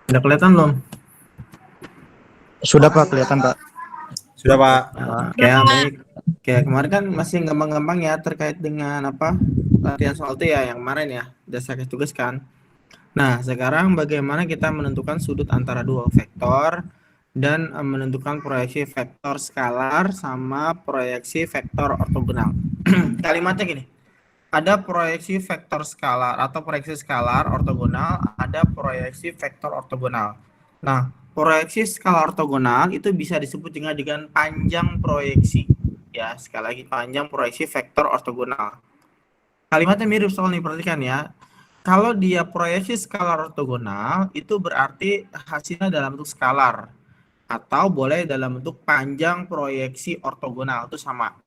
Udah kelihatan belum? Sudah Pak, kelihatan Pak. Sudah Pak. Ya baik. Kayak kemarin kan masih gampang-gampang ya terkait dengan apa latihan soal T ya yang kemarin ya. Udah saya kasih tugas kan. Nah sekarang bagaimana kita menentukan sudut antara dua vektor dan menentukan proyeksi vektor skalar sama proyeksi vektor ortogonal. Kalimatnya gini. Ada proyeksi vektor skalar atau proyeksi skalar ortogonal, ada proyeksi vektor ortogonal. Nah, proyeksi skalar ortogonal itu bisa disebut dengan panjang proyeksi. Ya, sekali lagi panjang proyeksi vektor ortogonal. Kalimatnya mirip soal nih, perhatikan ya. Kalau dia proyeksi skalar ortogonal, itu berarti hasilnya dalam bentuk skalar. Atau boleh dalam bentuk panjang proyeksi ortogonal, itu sama.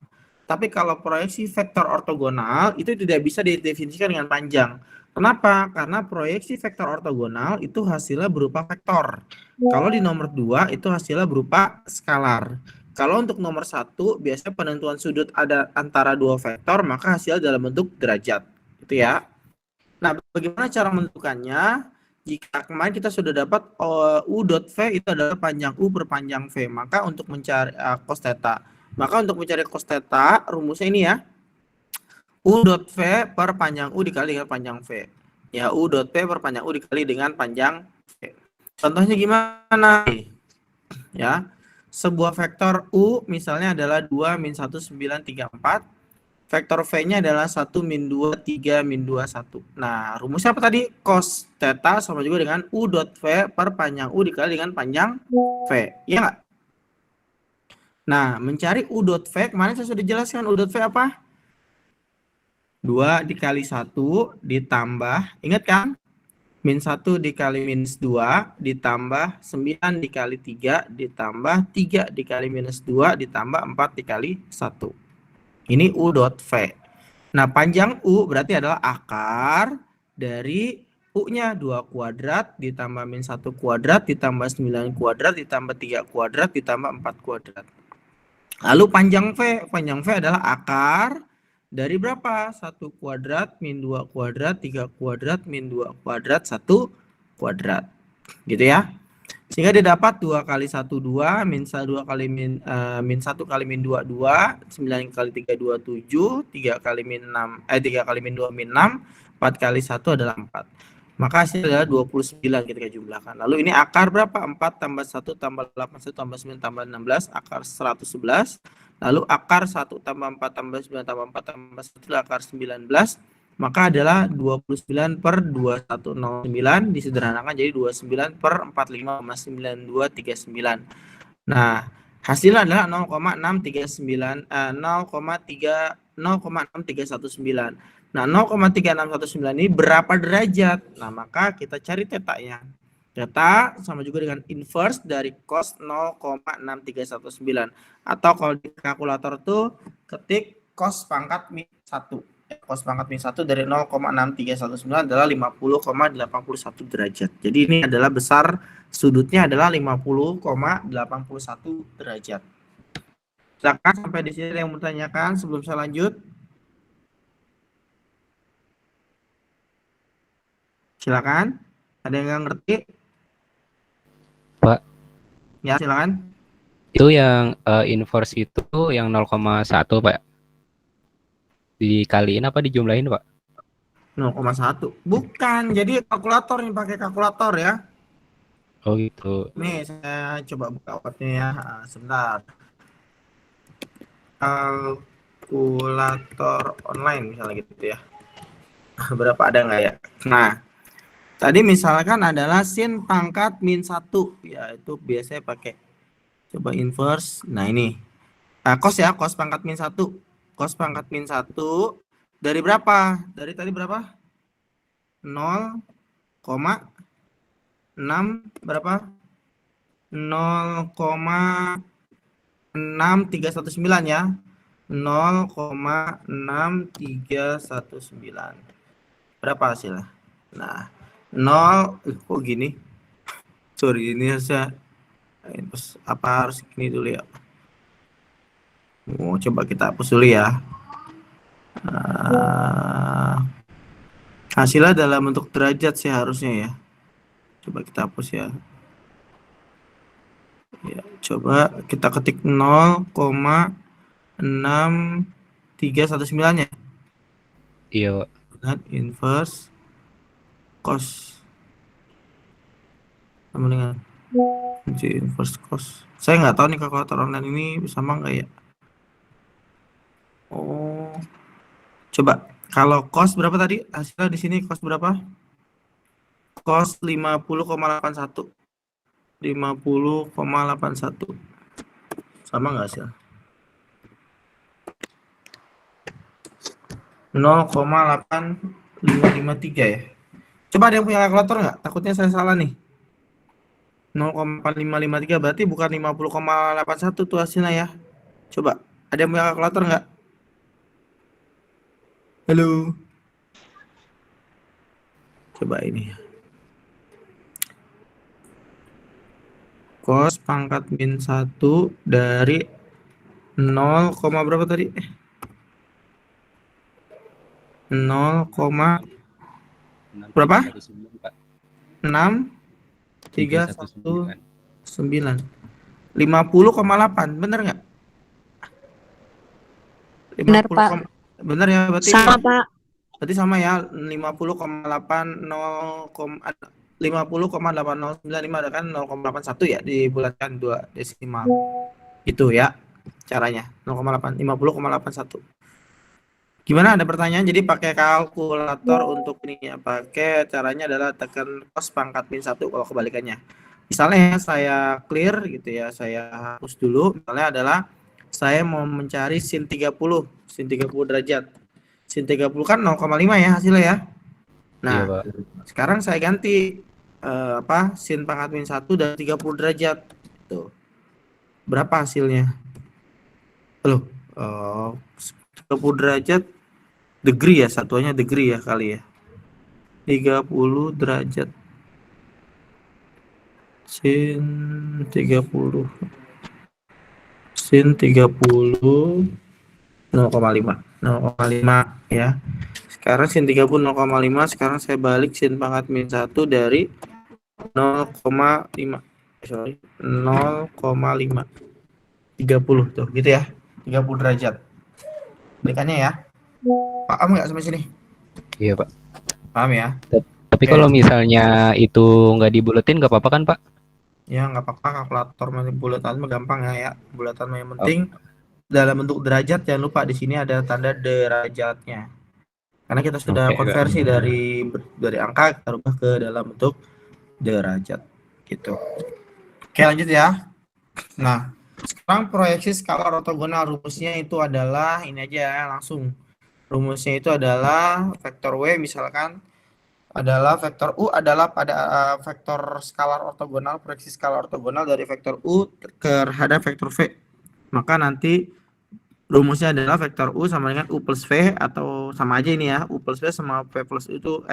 Tapi kalau proyeksi vektor ortogonal itu tidak bisa didefinisikan dengan panjang. Kenapa? Karena proyeksi vektor ortogonal itu hasilnya berupa vektor. Kalau di nomor 2 itu hasilnya berupa skalar. Kalau untuk nomor 1 biasanya penentuan sudut ada antara dua vektor maka hasilnya dalam bentuk derajat. Itu ya. Nah, bagaimana cara menentukannya? Jika kemarin kita sudah dapat U dot V itu adalah panjang U per panjang V, maka untuk mencari cos theta, maka untuk mencari cos theta rumusnya ini ya, U dot V per panjang U dikali dengan panjang V. Ya, U dot V per panjang U dikali dengan panjang V. Contohnya gimana? Ya, sebuah vektor U misalnya adalah 2, min 1, 9, 3, 4. Vektor V-nya adalah 1, min 2, 3, min 2, 1. Nah, rumusnya apa tadi? Cos theta sama juga dengan U dot V per panjang U dikali dengan panjang V. Iya nggak? Nah, mencari U dot V, kemarin saya sudah jelaskan U dot V apa? 2 dikali 1 ditambah, ingat kan? Min 1 dikali minus 2 ditambah 9 dikali 3 ditambah 3 dikali minus 2 ditambah 4 dikali 1. Ini U dot V. Nah, panjang U berarti adalah akar dari U-nya 2 kuadrat ditambah min 1 kuadrat ditambah 9 kuadrat ditambah 3 kuadrat ditambah 4 kuadrat. Lalu panjang V adalah akar dari berapa? 1 kuadrat, min 2 kuadrat, 3 kuadrat, min 2 kuadrat, 1 kuadrat. Gitu ya. Sehingga dia dapat 2 kali 1 2, min 2 kali min 1 kali min 2 2, 9 kali 3 2 7, 3 kali min 6 3 kali min 2 min 6, 4 kali 1 adalah 4. Maka hasilnya adalah 29 ketika jumlahkan. Lalu ini akar berapa? 4 tambah 1 tambah 8 1 tambah 9 tambah 16, akar 111. Lalu akar 1 tambah 4 tambah 9 tambah 4 tambah 1 adalah akar 19. Maka adalah 29 per 2109 disederhanakan jadi 29 per 45,9239. Nah, hasilnya adalah 0,639 0,6319. Nah, 0,3619 ini berapa derajat? Nah, maka kita cari tetanya. Theta sama juga dengan inverse dari cos 0,6319. Atau kalau di kalkulator tuh ketik cos pangkat min 1. Cos pangkat min 1 dari 0,6319 adalah 50,81 derajat. Jadi ini adalah besar sudutnya adalah 50,81 derajat. Silakan sampai di sini yang bertanyakan sebelum saya lanjut. Silakan. Ada yang nggak ngerti? Pak. Ya, silakan. Itu yang inverse itu yang 0,1 Pak. Dikaliin apa dijumlahin Pak? 0,1. Bukan. Jadi kalkulator nih, pakai kalkulator ya. Oh gitu. Nih saya coba buka webnya ya. Sebentar. Kalkulator online misalnya gitu ya. Berapa ada nggak ya? Nah, tadi misalkan adalah sin pangkat min 1. Ya, itu biasanya pakai coba inverse. Nah, ini. Cos ya, cos pangkat min 1. Cos pangkat min 1 dari berapa? Dari tadi berapa? 0,6 berapa? 0,6319 ya. 0,6319. Berapa hasilnya? Nah, 0 kok gini? Sorry, ini harusnya harus gini dulu ya. Coba kita hapus dulu ya. Hasilnya dalam bentuk derajat sih harusnya ya. Coba kita hapus ya. Ya, coba kita ketik 0,6319 ya. Iya, Pak. Dan inverse cos sama dengan J inverse cos. Saya nggak tahu nih kalkulator online ini sama nggak ya. Oh, coba kalau cos berapa tadi? Hasilnya di sini cos berapa? Cos 50,81. 50,81. Sama nggak hasil? 0,8553 ya. Coba ada yang punya kalkulator nggak? Takutnya saya salah nih. 0,8553 berarti bukan 50,81 tuh hasilnya ya. Coba, ada yang punya kalkulator nggak? Halo. Coba ini. Cos pangkat min 1 dari 0, berapa tadi? 0, berapa? 6,319, Pak. 6, 3, 1, 319. 9. 50,8. Bener nggak? Benar, 50, Pak. bener ya, berarti Sama, Pak. berarti sama ya, 50,809 ada kan 0,81 ya dibulatkan 2 desimal. Itu ya caranya. 0,8 50,81. Gimana, ada pertanyaan? Jadi pakai kalkulator untuk ini ya. Pakai caranya adalah tekan cos pangkat min 1 kalau kebalikannya. Misalnya saya clear gitu ya, saya hapus dulu. Misalnya adalah saya mau mencari sin 30 derajat. Sin 30 kan 0,5 ya hasilnya ya. Iya, Nah, Pak. sekarang saya ganti sin pangkat min 1 dari 30 derajat. Tuh. Berapa hasilnya? Loh, 30 derajat degree ya, satuannya degree ya kali ya. 30 derajat sin 30 sin 30 0,5 ya. Sekarang sin 30 0,5, sekarang saya balik sin pangkat min 1 dari 0,5. Sorry, 0,5 30 tuh gitu ya. 30 derajat. Balikannya ya. Paham nggak sampai sini? Iya, Pak. Paham ya? Tapi Oke. kalau misalnya itu nggak dibuletin nggak apa-apa kan, Pak? Ya nggak apa-apa, kalkulator bulatan mah gampang ya. Bulatan mah yang Oh, penting dalam bentuk derajat. Jangan lupa di sini ada tanda derajatnya. Karena kita sudah oke, Kak. konversi dari angka kita rubah ke dalam bentuk derajat. Gitu. Oke, lanjut ya. Nah, sekarang proyeksi skalar ortogonal rumusnya itu adalah ini aja ya, langsung. Rumusnya itu adalah vektor W misalkan adalah vektor U adalah pada vektor skalar ortogonal, proyeksi skalar ortogonal dari vektor U terhadap vektor V. Maka nanti rumusnya adalah vektor U sama dengan U plus V, atau sama aja ini ya, U plus V sama V plus itu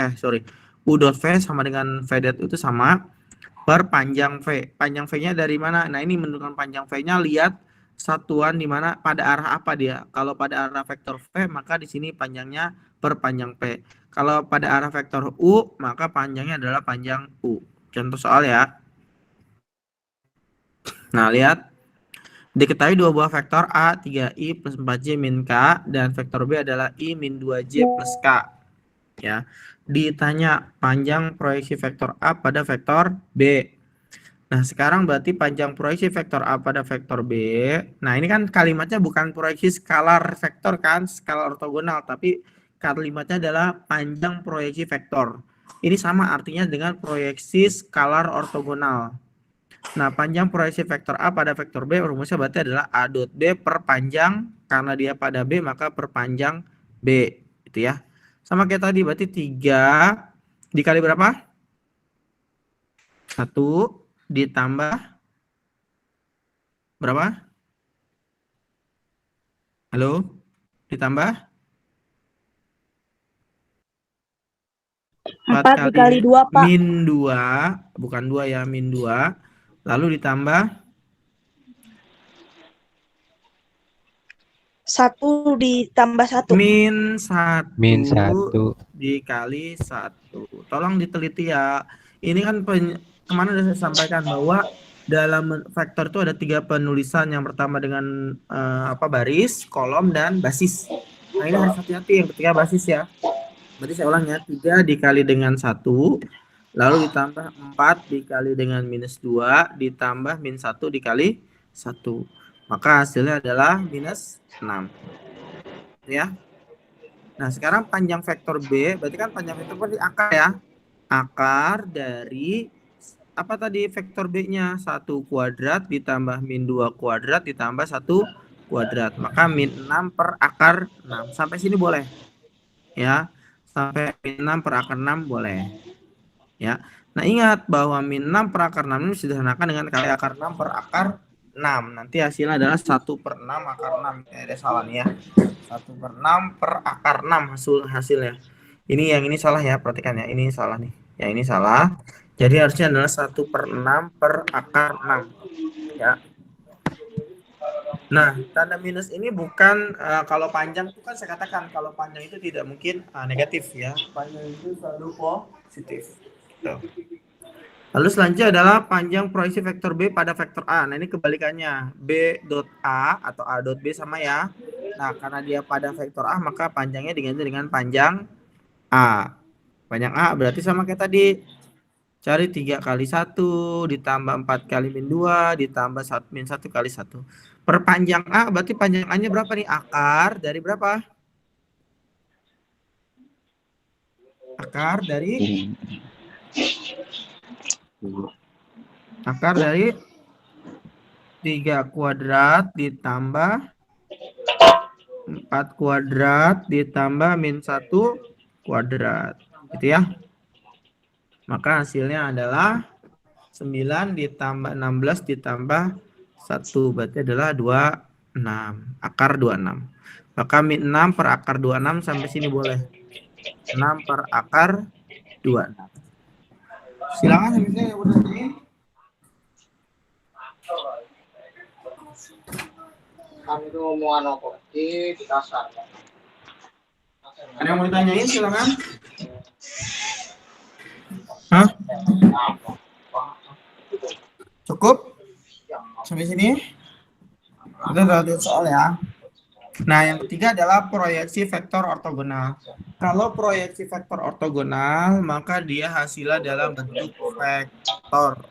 U dot V sama dengan V dot itu sama per panjang V. Panjang V-nya dari mana? Nah, ini menentukan panjang V-nya, lihat satuan di mana, pada arah apa dia. Kalau pada arah vektor V, maka di sini panjangnya per panjang P. Kalau pada arah vektor U, maka panjangnya adalah panjang U. Contoh soal ya. Nah, lihat. Diketahui dua buah vektor A 3i plus 4j min K dan vektor B adalah i min 2j plus K. Ya. Ditanya panjang proyeksi vektor A pada vektor B. Nah, sekarang berarti panjang proyeksi vektor A pada vektor B. Nah, ini kan kalimatnya bukan proyeksi skalar vektor kan, skalar ortogonal, tapi kalimatnya adalah panjang proyeksi vektor. Ini sama artinya dengan proyeksi skalar ortogonal. Nah, panjang proyeksi vektor A pada vektor B rumusnya berarti adalah A dot B per panjang, karena dia pada B maka per panjang B, gitu ya. Sama kayak tadi, berarti 3 dikali berapa? 1 ditambah berapa? Halo? Ditambah 4 4 dikali 2, Pak. min 2, bukan 2 ya, min 2. Lalu ditambah 1 ditambah 1. min 1 min 1. dikali 1. Tolong diteliti ya. ini kan kemana udah saya sampaikan bahwa dalam vektor itu ada 3 penulisan. Yang pertama dengan baris, kolom, dan basis. Nah ini harus hati-hati yang ketiga basis ya. Berarti saya ulang ya, 3 dikali dengan 1, lalu ditambah 4 dikali dengan -2, ditambah -1 dikali 1. Maka hasilnya adalah -6. Ya. Nah sekarang panjang vektor B, berarti kan panjang vektor berarti akar ya. Akar dari apa tadi vektor B-nya? 1 kuadrat ditambah -2 kuadrat ditambah 1 kuadrat. Maka -6 per akar 6. Sampai sini boleh. Ya. Sampai -6 per akar 6 boleh. Ya. Nah, ingat bahwa -6 per akar 6 ini disederhanakan dengan kali akar 6 per akar 6. Nanti hasilnya adalah 1 per 6 akar 6. Ada salah nih ya. 1 per 6 per akar 6 hasilnya. Ini salah ya, perhatikan ya. Ini salah nih. Ya, ini salah. Jadi harusnya adalah 1 per 6 per akar 6. Ya. Nah, tanda minus ini bukan kalau panjang itu kan saya katakan kalau panjang itu tidak mungkin negatif ya. Panjang itu selalu positif. Tuh. Lalu selanjutnya adalah panjang proyeksi vektor B pada vektor A. Nah, ini kebalikannya. B dot A atau A dot B sama ya. Nah, karena dia pada vektor A, maka panjangnya diganti dengan panjang A. Panjang A berarti sama kayak tadi. Cari 3 kali 1, ditambah 4 kali -2, ditambah -1 kali 1. Per panjang A, berarti panjang A-nya berapa nih? Akar dari berapa? Akar dari 3 kuadrat ditambah 4 kuadrat ditambah -1 kuadrat. Gitu ya. Maka hasilnya adalah 9 ditambah 16 ditambah 1. Berarti adalah 26. Akar 26. Maka -6 per akar 26 sampai sini boleh. 6 per akar 26. Silakan sampai sini udah ini. Kami itu omongan apa di dasar. Ada yang mau ditanyain silakan. Hah? Cukup? Sampai sini? Kita lihat soal ya. Nah, yang ketiga adalah proyeksi vektor ortogonal. Kalau proyeksi vektor ortogonal, maka dia hasilnya dalam bentuk vektor.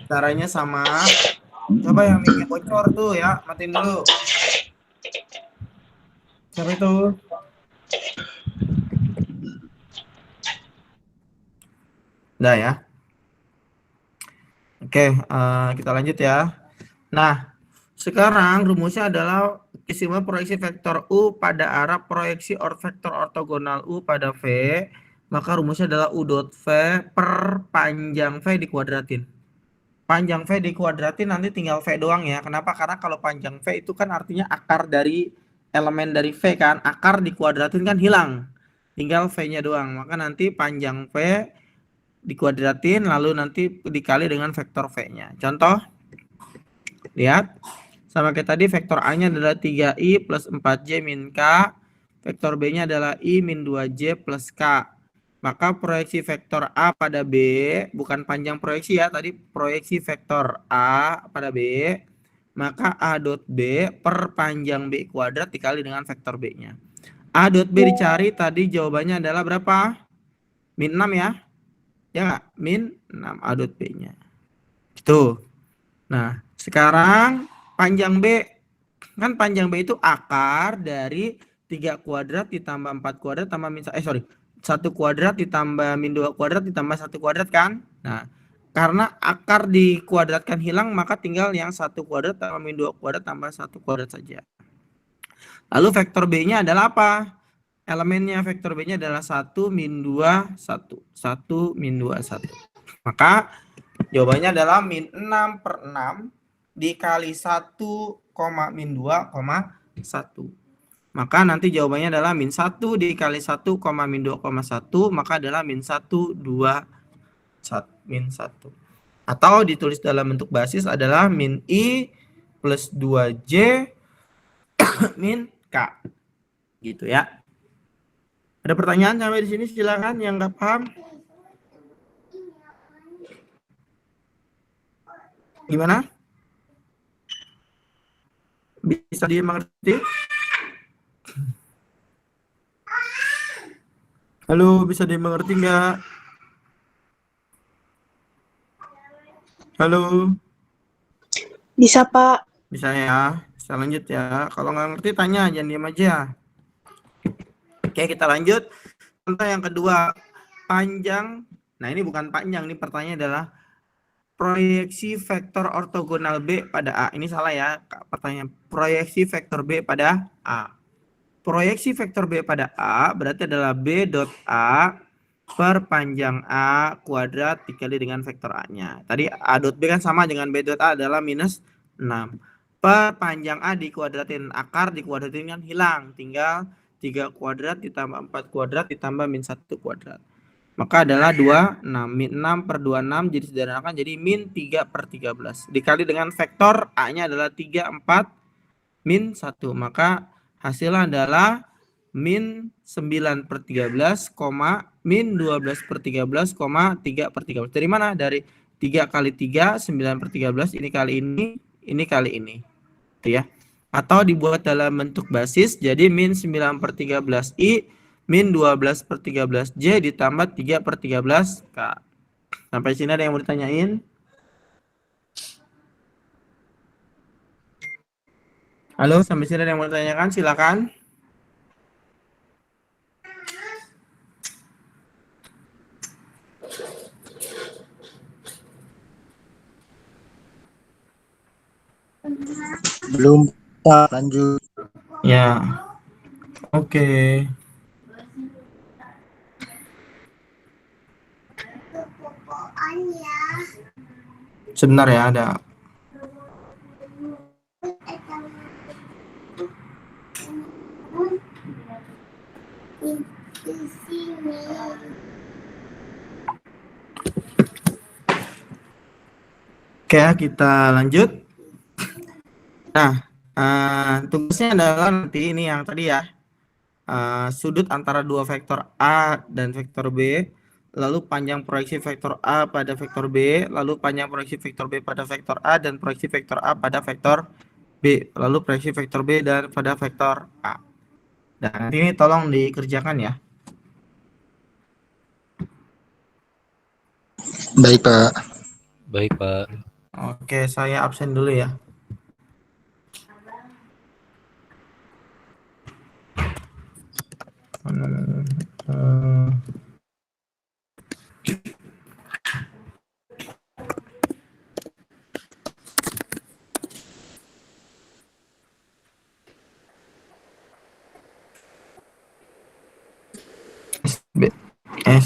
Caranya sama. Coba yang mikir bocor tuh ya, matiin dulu. Siapa itu? Udah ya. Oke, kita lanjut ya. Nah, sekarang rumusnya adalah kesimpulan proyeksi vektor U pada arah proyeksi vektor ortogonal U pada V. Maka rumusnya adalah U dot V per panjang V dikuadratin. Panjang V dikuadratin nanti tinggal V doang ya. Kenapa? Karena kalau panjang V itu kan artinya akar dari elemen dari V kan. Akar dikuadratin kan hilang. Tinggal V-nya doang. Maka nanti panjang V dikuadratin lalu nanti dikali dengan vektor V-nya. Contoh, lihat, sama kayak tadi vektor A-nya adalah 3i plus 4j min K, vektor B-nya adalah i min 2j plus K. Maka proyeksi vektor A pada B, bukan panjang proyeksi ya, tadi proyeksi vektor A pada B, maka A dot B per panjang B kuadrat dikali dengan vektor B-nya. A dot B dicari, tadi jawabannya adalah berapa? Min 6 ya. Ya nggak? Min 6 A dot B-nya. Gitu. Nah, sekarang panjang B. Kan panjang B itu akar dari 3 kuadrat ditambah 4 kuadrat tambah 1 kuadrat ditambah -2 kuadrat ditambah 1 kuadrat kan? Nah, karena akar dikuadratkan hilang, maka tinggal yang 1 kuadrat tambah -2 kuadrat tambah 1 kuadrat saja. Lalu vektor B-nya adalah apa? Elemennya vektor B-nya adalah 1 min 2 1. 1 min 2 1. Maka jawabannya adalah min 6 per 6 dikali 1, min 2, 1. Maka nanti jawabannya adalah min 1 dikali 1, min 2, 1. Maka adalah min 1, 2, 1. Min 1. Atau ditulis dalam bentuk basis adalah min I plus 2J min K. Gitu ya. Ada pertanyaan sampai di sini silakan yang nggak paham. Gimana? Bisa dimengerti? Halo, bisa dimengerti nggak? Halo, Bisa, Pak. bisa ya? Bisa lanjut ya. Kalau nggak ngerti tanya, jangan diam aja. Oke, kita lanjut. Contoh yang kedua, panjang. Nah, ini bukan panjang, ini pertanyaannya adalah proyeksi vektor ortogonal B pada A. Ini salah ya, pertanyaan proyeksi vektor B pada A. Proyeksi vektor B pada A berarti adalah B dot A per panjang A kuadrat dikali dengan vektor A-nya. Tadi A dot B kan sama dengan B dot A adalah minus 6. Per panjang A dikuadratin, akar dikuadratin kan hilang. Tinggal 3 kuadrat ditambah 4 kuadrat ditambah min 1 kuadrat. Maka adalah 26. Min 6 per 26 jadi sederhanakan jadi min 3 per 13. Dikali dengan vektor A-nya adalah 3, 4, min 1. Maka hasilnya adalah min 9 per 13, min 12 per 13, 3 per 13. Dari mana? Dari 3 kali 3, 9 per 13, ini kali ini kali ini. Itu ya. Atau dibuat dalam bentuk basis, jadi min 9 per 13 I, min 12 per 13 J, ditambah 3 per 13 K. Sampai sini ada yang mau ditanyain? Halo, sampai sini ada yang mau ditanyakan? Silakan. Belum, Pak. Lanjut. Ya. Oke. Sebentar ya, ada. Oke, kita lanjut. Nah, tugasnya adalah nanti ini yang tadi ya. Sudut antara dua vektor A dan vektor B, lalu panjang proyeksi vektor A pada vektor B, lalu panjang proyeksi vektor B pada vektor A, dan proyeksi vektor A pada vektor B, lalu proyeksi vektor B dan pada vektor A. Dan nanti ini tolong dikerjakan ya. Baik, Pak. Baik, Pak. Oke, saya absen dulu ya.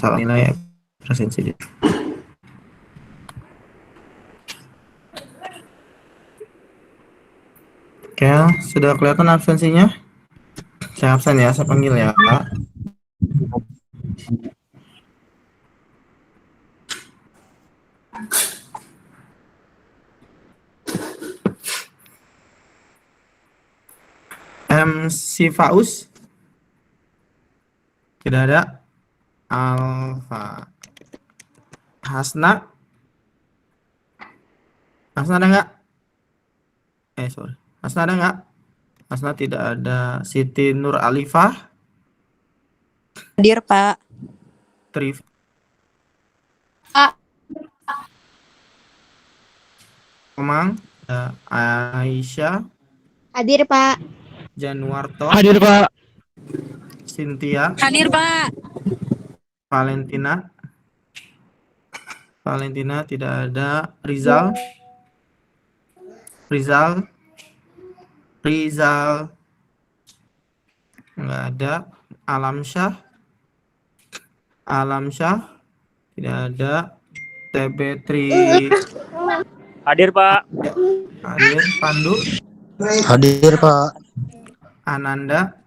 Salah nilai ya, presensi dia. Oke, sudah kelihatan absensinya? Saya absen ya, saya panggil ya, Pak. MC Faus? Tidak ada. Alfa. Hasna? Hasna ada nggak? Sorry. Hasna ada nggak? Hasna tidak ada. Siti Nur Alifah? Hadir, Pak. Trif. A. Komang? Aisyah? Hadir, Pak. Januarto? Hadir, Pak. Cynthia? Hadir, Pak. Valentina? Valentina tidak ada. Rizal? Rizal? Nggak ada. Alamsyah? Alamsyah? Tidak ada. TB3? Hadir, Pak. Hadir. Pandu? Hadir, Pak. Ananda?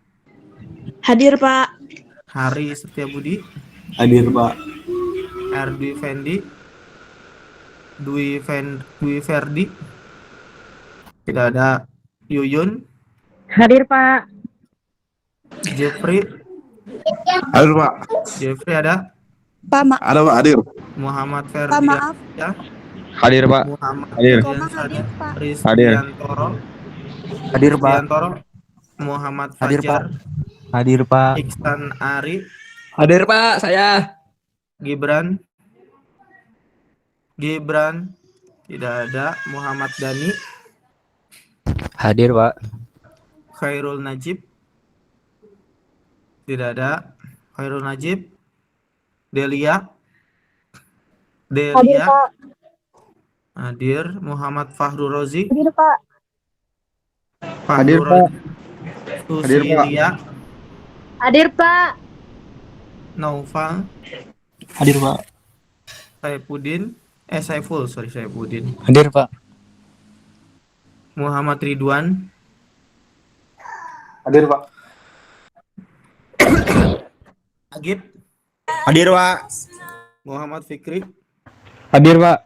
Hadir, Pak. Hari Setiabudi? Hadir, Pak. Erdi Fendi? Dwi Ferdi? Tidak ada. Yuyun? Hadir, Pak. Jeffrey? Hadir, Pak. Jeffrey ada. Pak, Ada, Pak. Hadir. Muhammad Pak, Ferdi? maaf. Ya. Hadir Pak. Muhammad Hadir. Rizdiantoro. Hadir Pak. Rizdiantoro. Muhammad Hadir, Fajar. Hadir Pak. Iksan Ari. Hadir Pak, saya. Gibran. Tidak ada. Muhammad Dani. Hadir, Pak. Khairul Najib. Tidak ada. Khairul Najib. Delia. Hadir Pak. Hadir. Muhammad Fahru Rozi. Hadir Pak. Hadir, Fahru Pak. Rozi. Hadir, Pak. Susilia. Hadir Pak. Naufal. Hadir Pak. Saifuddin. Hadir Pak. Muhammad Ridwan. Hadir Pak. Agib. Hadir Pak. Muhammad Fikri. Hadir, Pak.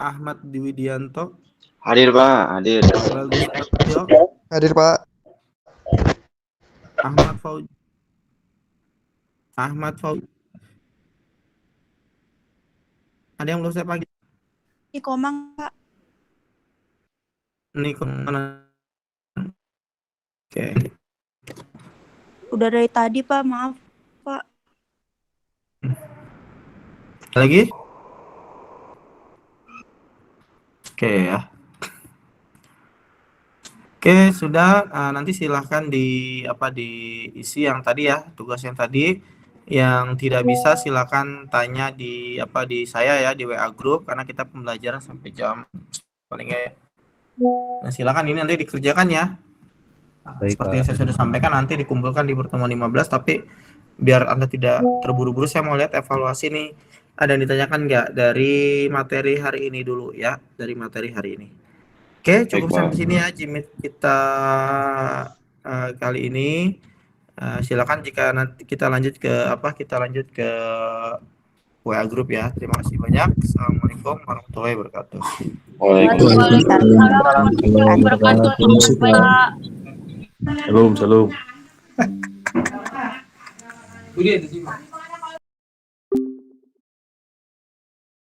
Ahmad Dwidianto. Hadir Pak, hadir. Bagus Satyo. Hadir Pak. Ahmad Fauzi. Ada yang belum saya panggil? Di Komang Pak. Nih kemana? Oke. Udah dari tadi Pak, maaf Pak. Lagi? Oke ya. Oke, sudah. Nanti silahkan diisi yang tadi ya, tugas yang tadi. Yang tidak bisa silakan tanya di saya ya, di WA group, karena kita pembelajaran sampai jam palingnya. Nah, silakan ini nanti dikerjakan ya. Baik, Seperti Pak. yang saya sudah sampaikan, nanti dikumpulkan di pertemuan 15, tapi biar Anda tidak terburu-buru, saya mau lihat evaluasi nih. Ada yang ditanyakan nggak dari materi hari ini dulu ya, dari materi hari ini. Oke, cukup Baik, sampai Pak. sini ya Jimit kita kali ini. Silakan jika nanti kita lanjut ke WA group ya. Terima kasih banyak. Assalamualaikum warahmatullahi wabarakatuh. Waalaikumsalam. Waalaikumsalam warahmatullahi wabarakatuh. Salam. Udah,